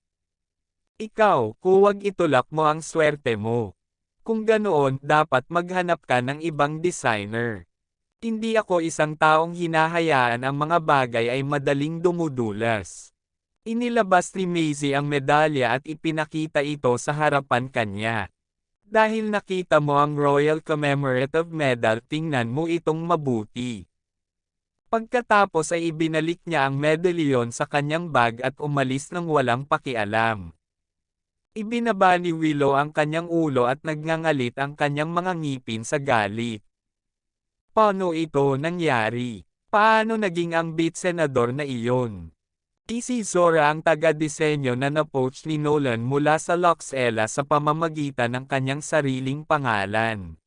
Speaker 1: Ikaw, huwag itulak mo ang swerte mo. Kung ganoon, dapat maghanap ka ng ibang designer. Hindi ako isang taong hinahayaan ang mga bagay ay madaling dumudulas. Inilabas ni Maisie ang medalya at ipinakita ito sa harapan kanya. Dahil nakita mo ang Royal Commemorative Medal, tingnan mo itong mabuti. Pagkatapos ay ibinalik niya ang medalyon sa kanyang bag at umalis ng walang pakialam. Ibinaba ni Willow ang kanyang ulo at nagngangalit ang kanyang mga ngipin sa galit. Paano ito nangyari? Paano naging ang beat senador na iyon? Si Zora ang taga-disenyo na na-poach ni Nolan mula sa Luxella sa pamamagitan ng kanyang sariling pangalan.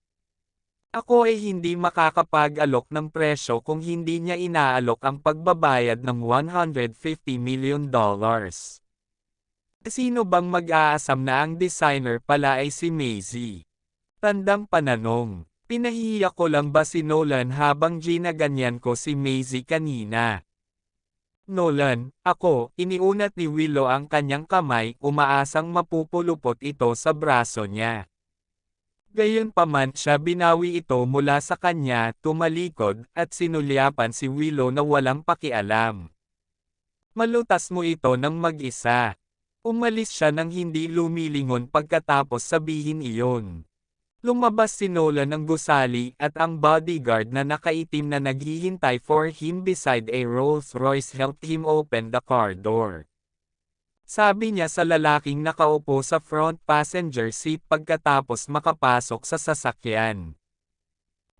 Speaker 1: Ako ay hindi makakapag-alok ng presyo kung hindi niya inaalok ang pagbabayad ng $150 million. Sino bang mag-aasam na ang designer pala ay si Maisie? Tandang pananong. Pinahiya ko lang ba si Nolan habang ginaganyan ko si Maisie kanina? Nolan, ako, iniunat ni Willow ang kanyang kamay, umaasang mapupulupot ito sa braso niya. Gayunpaman siya binawi ito mula sa kanya, tumalikod, at sinulyapan si Willow na walang pakialam. Malutas mo ito ng mag-isa. Umalis siya nang hindi lumilingon pagkatapos sabihin iyon. Lumabas si Nolan ng gusali at ang bodyguard na nakaitim na naghihintay for him beside a Rolls-Royce helped him open the car door. Sabi niya sa lalaking nakaupo sa front passenger seat pagkatapos makapasok sa sasakyan.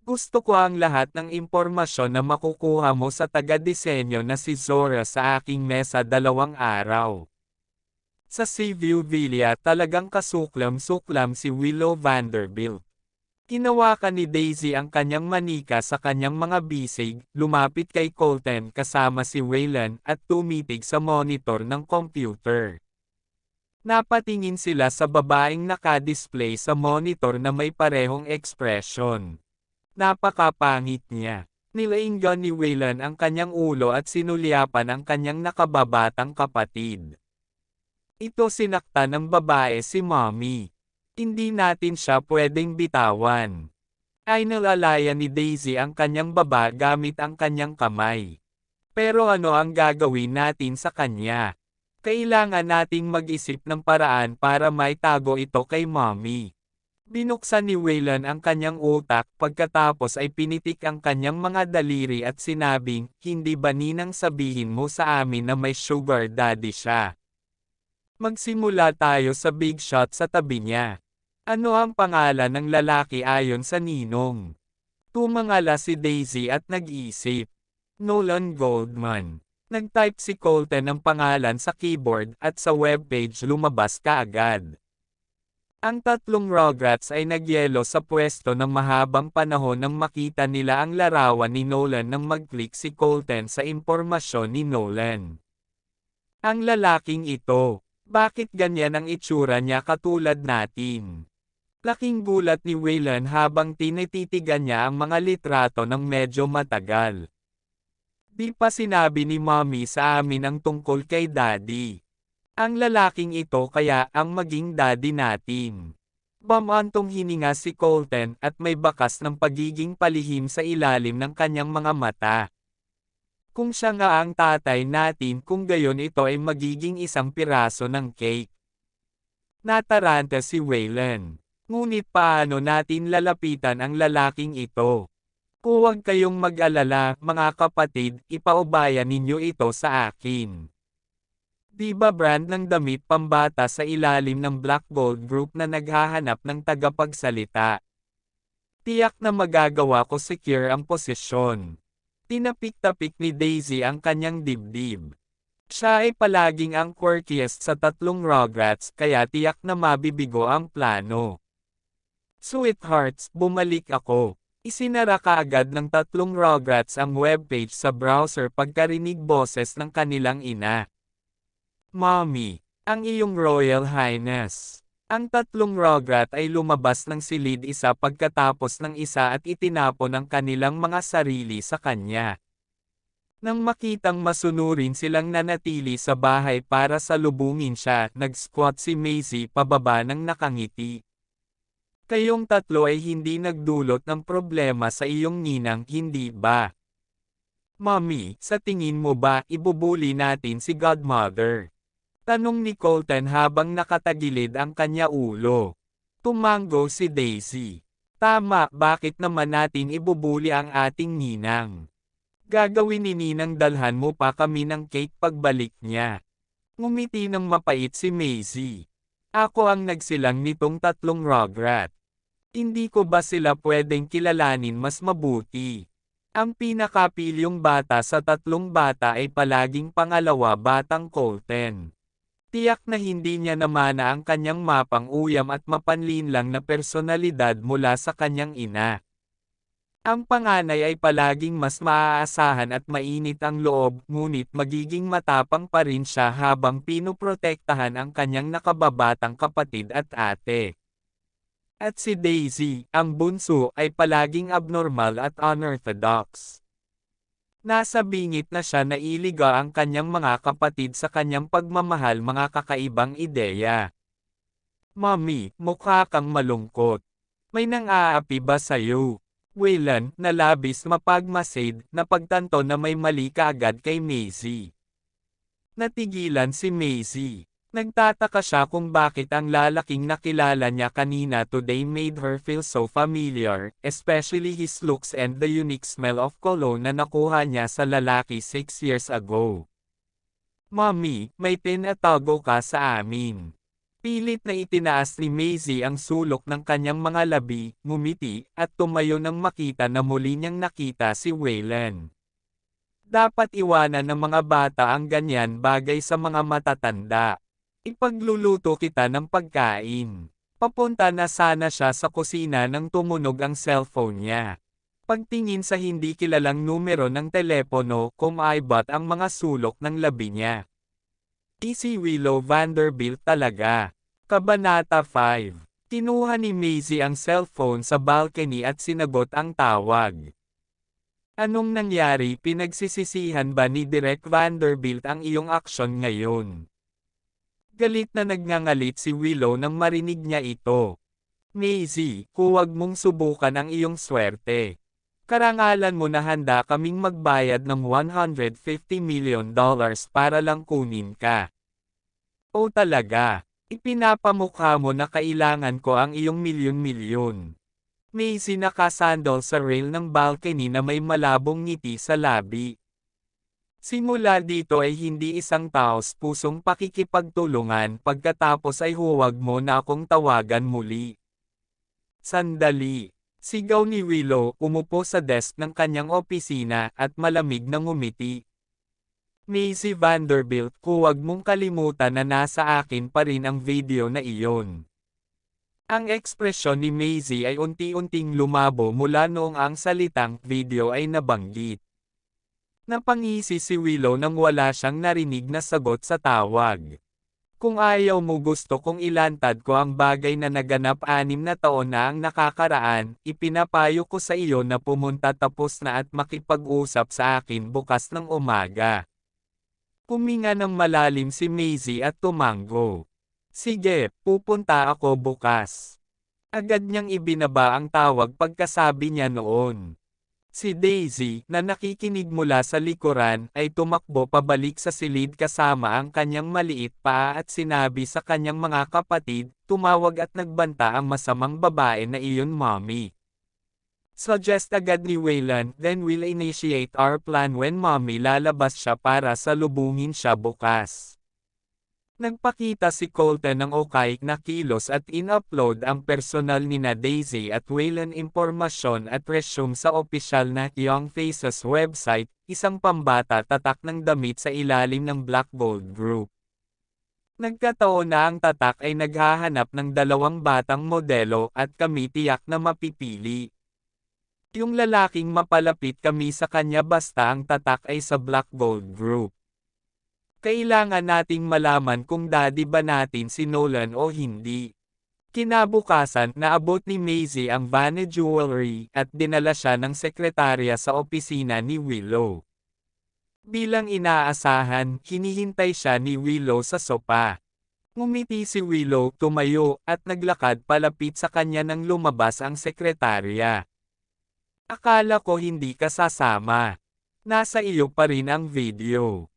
Speaker 1: Gusto ko ang lahat ng impormasyon na makukuha mo sa taga-disenyo na si Zora sa aking mesa 2 araw. Sa Seaview Villa talagang kasuklam-suklam si Willow Vanderbilt. Hinawakan ni Daisy ang kanyang manika sa kanyang mga bisig, lumapit kay Colton kasama si Waylon at tumitig sa monitor ng computer. Napatingin sila sa babaeng nakadisplay sa monitor na may parehong ekspresyon. Napakapangit niya. Nilainggan ni Waylon ang kanyang ulo at sinulyapan ang kanyang nakababatang kapatid. Ito sinakta ng babae si Mommy. Hindi natin siya pwedeng bitawan. Ay nalalaya ni Daisy ang kanyang baba gamit ang kanyang kamay. Pero ano ang gagawin natin sa kanya? Kailangan nating mag-isip ng paraan para maitago ito kay Mommy. Binuksan ni Waylon ang kanyang utak pagkatapos ay pinitik ang kanyang mga daliri at sinabing, hindi ba ninang sabihin mo sa amin na may sugar daddy siya? Magsimula tayo sa big shot sa tabi niya. Ano ang pangalan ng lalaki ayon sa ninong? Tumangala si Daisy at nag-isip. Nolan Goldman. Nag-type si Colton ang pangalan sa keyboard at sa webpage lumabas kaagad. Ang tatlong Rugrats ay nagyelo sa pwesto ng mahabang panahon nang makita nila ang larawan ni Nolan nang mag-click si Colton sa impormasyon ni Nolan. Ang lalaking ito, bakit ganyan ang itsura niya katulad natin? Laking gulat ni Waylon habang tinititigan niya ang mga litrato ng medyo matagal. Di pa sinabi ni Mommy sa amin ang tungkol kay Daddy. Ang lalaking ito kaya ang maging daddy natin. Bamantong hininga si Colton at may bakas ng pagiging palihim sa ilalim ng kanyang mga mata. Kung siya nga ang tatay natin kung gayon ito ay magiging isang piraso ng cake. Nataranta si Waylon. Ngunit paano natin lalapitan ang lalaking ito? Huwag kayong mag-alala, mga kapatid, ipaubaya ninyo ito sa akin. Di ba brand ng damit pambata sa ilalim ng Black Gold Group na naghahanap ng tagapagsalita? Tiyak na magagawa ko secure ang posisyon. Tinapik-tapik ni Daisy ang kanyang dibdib. Siya ay palaging ang quirkiest sa tatlong Rugrats kaya tiyak na mabibigo ang plano. Sweethearts, bumalik ako. Isinara kaagad ng tatlong Rugrats ang webpage sa browser pagkarinig boses ng kanilang ina. Mommy, ang iyong Royal Highness. Ang tatlong Rugrat ay lumabas ng silid isa pagkatapos ng isa at itinapon ang kanilang mga sarili sa kanya. Nang makitang masunurin silang nanatili sa bahay para salubungin siya, nag-squat si Maisie pababa ng nakangiti. Kayong tatlo ay hindi nagdulot ng problema sa iyong ninang, hindi ba? Mommy, sa tingin mo ba ibubuli natin si Godmother? Tanong ni Colton habang nakatagilid ang kanya ulo. Tumango si Daisy. Tama, bakit naman natin ibubuli ang ating ninang? Gagawin ni Ninang dalhan mo pa kami ng cake pagbalik niya. Ngumiti ng mapait si Maisie. Ako ang nagsilang nitong tatlong Rugrat. Hindi ko ba sila pwedeng kilalanin mas mabuti? Ang pinakapilyong bata sa tatlong bata ay palaging pangalawa batang Colton. Tiyak na hindi niya namana ang kanyang mapang uyam at mapanlinlang na personalidad mula sa kanyang ina. Ang panganay ay palaging mas maaasahan at mainit ang loob, ngunit magiging matapang pa rin siya habang pinoprotektahan ang kanyang nakababatang kapatid at ate. At si Daisy, ang bunso, ay palaging abnormal at unorthodox. Nasa bingit na siya na iliga ang kanyang mga kapatid sa kanyang pagmamahal mga kakaibang ideya. Mommy, mukha kang malungkot. May nang-aapi ba sa'yo? Waylon, na labis mapagmasid, napagtanto na may mali kaagad kay Maisie. Natigilan si Maisie. Nagtataka siya kung bakit ang lalaking nakilala niya kanina today made her feel so familiar, especially his looks and the unique smell of cologne na nakuha niya sa lalaki 6 years ago. Mommy, may tinatago ka sa amin. Pilit na itinaas ni Maisie ang sulok ng kanyang mga labi, ngumiti, at tumayo nang makita na muli niyang nakita si Waylon. Dapat iwanan ng mga bata ang ganyan bagay sa mga matatanda. Ipagluluto kita ng pagkain. Papunta na sana siya sa kusina nang tumunog ang cellphone niya. Pagtingin sa hindi kilalang numero ng telepono, kumaibat ang mga sulok ng labi niya. Si Willow Vanderbilt talaga. Kabanata 5. Kinuha ni Maisie ang cellphone sa balcony at sinagot ang tawag. Anong nangyari? Pinagsisisihan ba ni Direk Vanderbilt ang iyong aksyon ngayon? Galit na nagngangalit si Willow nang marinig niya ito. Maisie, huwag mong subukan ang iyong swerte. Karangalan mo na handa kaming magbayad ng $150 million para lang kunin ka. O talaga, ipinapamukha mo na kailangan ko ang iyong milyon-milyon. Maisie nakasandal sa rail ng balcony na may malabong ngiti sa labi. Simula dito ay hindi isang taos pusong pakikipagtulungan pagkatapos ay huwag mo na akong tawagan muli. Sandali. Sigaw ni Willow, umupo sa desk ng kanyang opisina at malamig na ngumiti. Maisie Vanderbilt, huwag mong kalimutan na nasa akin pa rin ang video na iyon. Ang ekspresyon ni Maisie ay unti-unting lumabo mula noong ang salitang video ay nabanggit. Napangisi si Willow nang wala siyang narinig na sagot sa tawag. Kung ayaw mo gusto kong ilantad ko ang bagay na naganap 6 na taon na ang nakakaraan, ipinapayo ko sa iyo na pumunta tapos na at makipag-usap sa akin bukas ng umaga. Huminga ng malalim si Maisie at tumango. Sige, pupunta ako bukas. Agad niyang ibinaba ang tawag pagkasabi niya noon. Si Daisy, na nakikinig mula sa likuran, ay tumakbo pabalik sa silid kasama ang kanyang maliit paa at sinabi sa kanyang mga kapatid, tumawag at nagbanta ang masamang babae na iyon mommy. Suggest agad ni Waylon, then we'll initiate our plan when mommy lalabas siya para salubungin siya bukas. Nagpakita si Colton ng okay na kilos at in-upload ang personal nina Daisy at Waylon impormasyon at resume sa opisyal na Young Faces website, isang pambata tatak ng damit sa ilalim ng Black Gold Group. Nagkataon na ang tatak ay naghahanap ng 2 batang modelo at kami tiyak na mapipili. Yung lalaking mapalapit kami sa kanya basta ang tatak ay sa Black Gold Group. Kailangan nating malaman kung daddy ba natin si Nolan o hindi. Kinabukasan, naabot ni Maisie ang Vanna Jewelry at dinala siya ng sekretarya sa opisina ni Willow. Bilang inaasahan, hinihintay siya ni Willow sa sopa. Ngumiti si Willow, tumayo, at naglakad palapit sa kanya nang lumabas ang sekretarya. Akala ko hindi ka sasama. Nasa iyo pa rin ang video.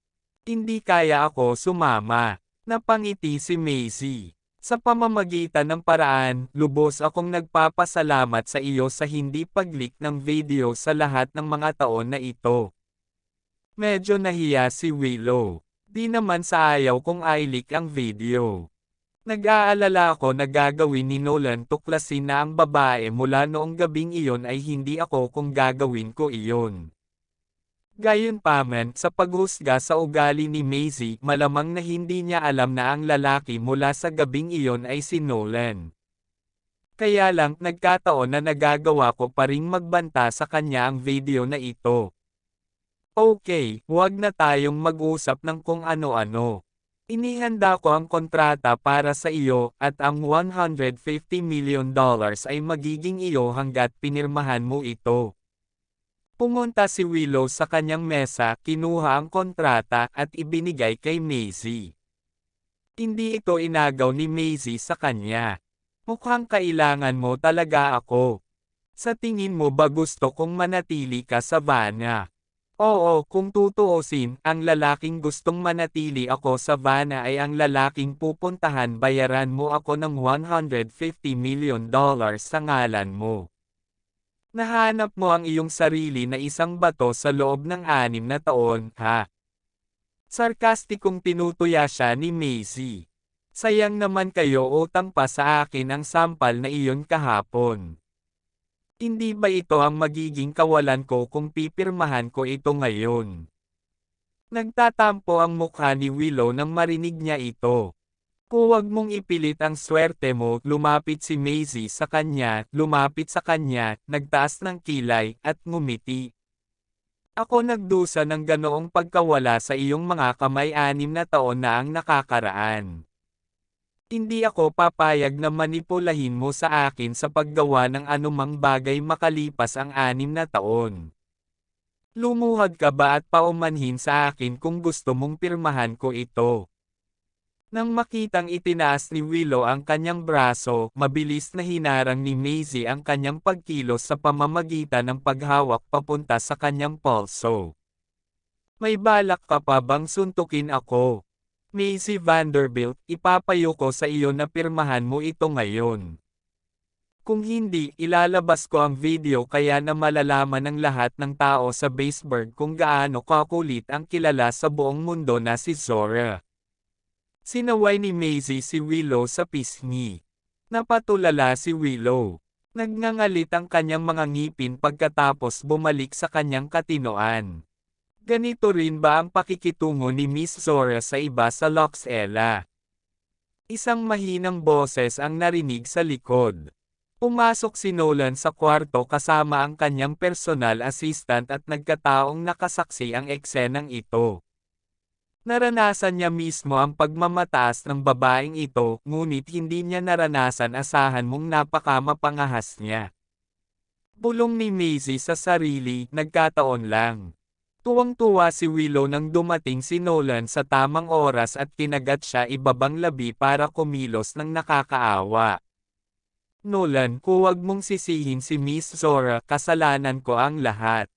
Speaker 1: Hindi kaya ako sumama. Napangiti si Maisie. Sa pamamagitan ng paraan, lubos akong nagpapasalamat sa iyo sa hindi pag-leak ng video sa lahat ng mga taon na ito. Medyo nahiya si Willow. Di naman sa ayaw kong i-leak ang video. Nag-aalala ako na gagawin ni Nolan tuklasin na ang babae mula noong gabing iyon ay hindi ako kung gagawin ko iyon. Gayunpaman, sa paghusga sa ugali ni Maisie, malamang na hindi niya alam na ang lalaki mula sa gabing iyon ay si Nolan. Kaya lang, nagkataon na nagagawa ko pa ring magbanta sa kanya ang video na ito. Okay, huwag na tayong mag-usap ng kung ano-ano. Inihanda ko ang kontrata para sa iyo, at ang $150 million ay magiging iyo hanggat pinirmahan mo ito. Pumunta si Willow sa kanyang mesa, kinuha ang kontrata at ibinigay kay Maisie. Hindi ito inagaw ni Maisie sa kanya. Mukhang kailangan mo talaga ako. Sa tingin mo ba gusto kong manatili ka sa Vanna? Oo, kung tutuusin, ang lalaking gustong manatili ako sa Vanna ay ang lalaking pupuntahan bayaran mo ako ng $150 million sa ngalan mo. Nahanap mo ang iyong sarili na isang bato sa loob ng 6 na taon, ha? Sarkastikong tinutuya siya ni Maisie. Sayang naman kayo utang pa sa akin ang sampal na iyon kahapon. Hindi ba ito ang magiging kawalan ko kung pipirmahan ko ito ngayon? Nagtatampo ang mukha ni Willow nang marinig niya ito. Huwag mong ipilit ang swerte mo, lumapit si Maisie sa kanya, nagtaas ng kilay, at ngumiti. Ako nagdusa ng ganoong pagkawala sa iyong mga kamay 6 na taon na ang nakakaraan. Hindi ako papayag na manipulahin mo sa akin sa paggawa ng anumang bagay makalipas ang 6 na taon. Lumuhad ka ba at paumanhin sa akin kung gusto mong pirmahan ko ito? Nang makitang itinaas ni Willow ang kanyang braso, mabilis na hinarang ni Maisie ang kanyang pagkilos sa pamamagitan ng paghawak papunta sa kanyang pulso. May balak ka pa bang suntukin ako? Maisie Vanderbilt, ipapayo ko sa iyo na pirmahan mo ito ngayon. Kung hindi, ilalabas ko ang video kaya na malalaman ng lahat ng tao sa Baseburg kung gaano kakulit ang kilala sa buong mundo na si Zora. Sinaway ni Maisie si Willow sa pisngi. Napatulala si Willow. Nagngangalit ang kanyang mga ngipin pagkatapos bumalik sa kanyang katinoan. Ganito rin ba ang pakikitungo ni Miss Zora sa iba sa Loxella? Isang mahinang boses ang narinig sa likod. Pumasok si Nolan sa kwarto kasama ang kanyang personal assistant at nagkataong nakasaksi ang eksenang ito. Naranasan niya mismo ang pagmamataas ng babaeng ito, ngunit hindi niya naranasan asahan mong napakamapangahas niya. Bulong ni Maisie sa sarili, nagkataon lang. Tuwang-tuwa si Willow nang dumating si Nolan sa tamang oras at kinagat siya ibabang labi para kumilos ng nakakaawa. Nolan, huwag mong sisihin si Miss Zora, kasalanan ko ang lahat.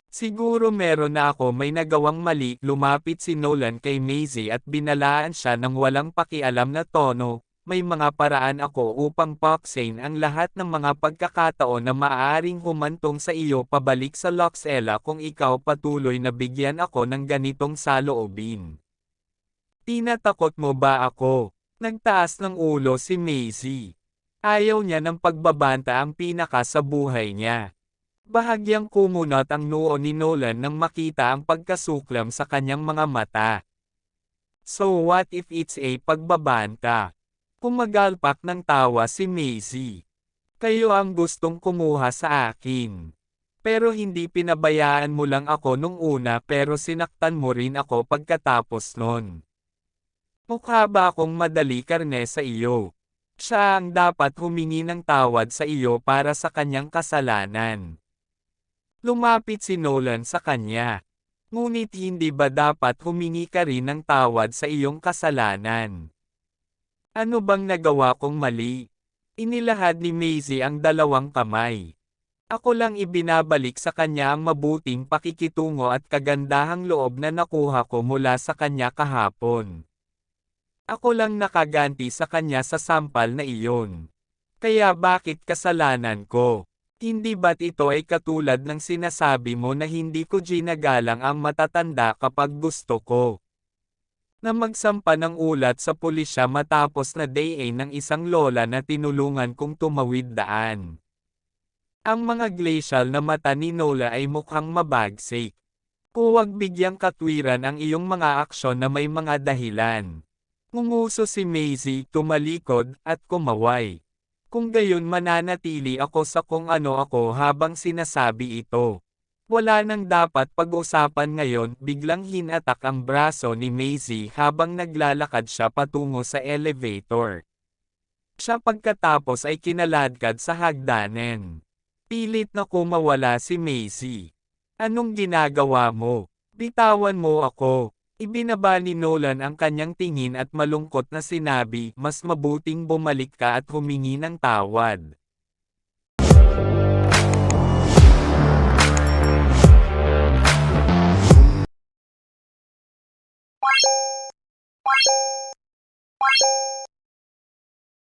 Speaker 1: Siguro meron na ako may nagawang mali, lumapit si Nolan kay Maisie at binalaan siya ng walang pakialam na tono. May mga paraan ako upang paksain ang lahat ng mga pagkakataon na maaaring humantong sa iyo pabalik sa Luxella kung ikaw patuloy na bigyan ako ng ganitong saloobin. Tinatakot mo ba ako? Nagtaas ng ulo si Maisie. Ayaw niya ng pagbabanta ang pinaka sa buhay niya. Bahagyang kumunot ang noo ni Nolan nang makita ang pagkasuklam sa kanyang mga mata. So what if it's a pagbabanta? Kumagalpak ng tawa si Maisie. Kayo ang gustong kumuha sa akin. Pero hindi pinabayaan mo lang ako nung una pero sinaktan mo rin ako pagkatapos nun. Mukha ba akong madali karne sa iyo? Siya ang dapat humingi ng tawad sa iyo para sa kanyang kasalanan. Lumapit si Nolan sa kanya. Ngunit hindi ba dapat humingi ka rin ng tawad sa iyong kasalanan? Ano bang nagawa kong mali? Inilahad ni Maisie ang dalawang kamay. Ako lang ibinabalik sa kanya ang mabuting pakikitungo at kagandahang loob na nakuha ko mula sa kanya kahapon. Ako lang nakaganti sa kanya sa sampal na iyon. Kaya bakit kasalanan ko? Hindi ba't ito ay katulad ng sinasabi mo na hindi ko ginagalang ang matatanda kapag gusto ko? Na magsampa ng ulat sa pulisya matapos na day ng isang lola na tinulungan kong tumawid daan. Ang mga glacial na mata ni Nola ay mukhang mabagsik. Huwag bigyang katwiran ang iyong mga aksyon na may mga dahilan. Nguso si Maisie, tumalikod, at kumaway. Kung gayon mananatili ako sa kung ano ako habang sinasabi ito. Wala nang dapat pag-usapan ngayon, biglang hinatak ang braso ni Maisie habang naglalakad siya patungo sa elevator. Siya pagkatapos ay kinaladkad sa hagdanan. Pilit na kumawala si Maisie. Anong ginagawa mo? Bitawan mo ako. Ibinaba ni Nolan ang kanyang tingin at malungkot na sinabi, mas mabuting bumalik ka at humingi ng tawad.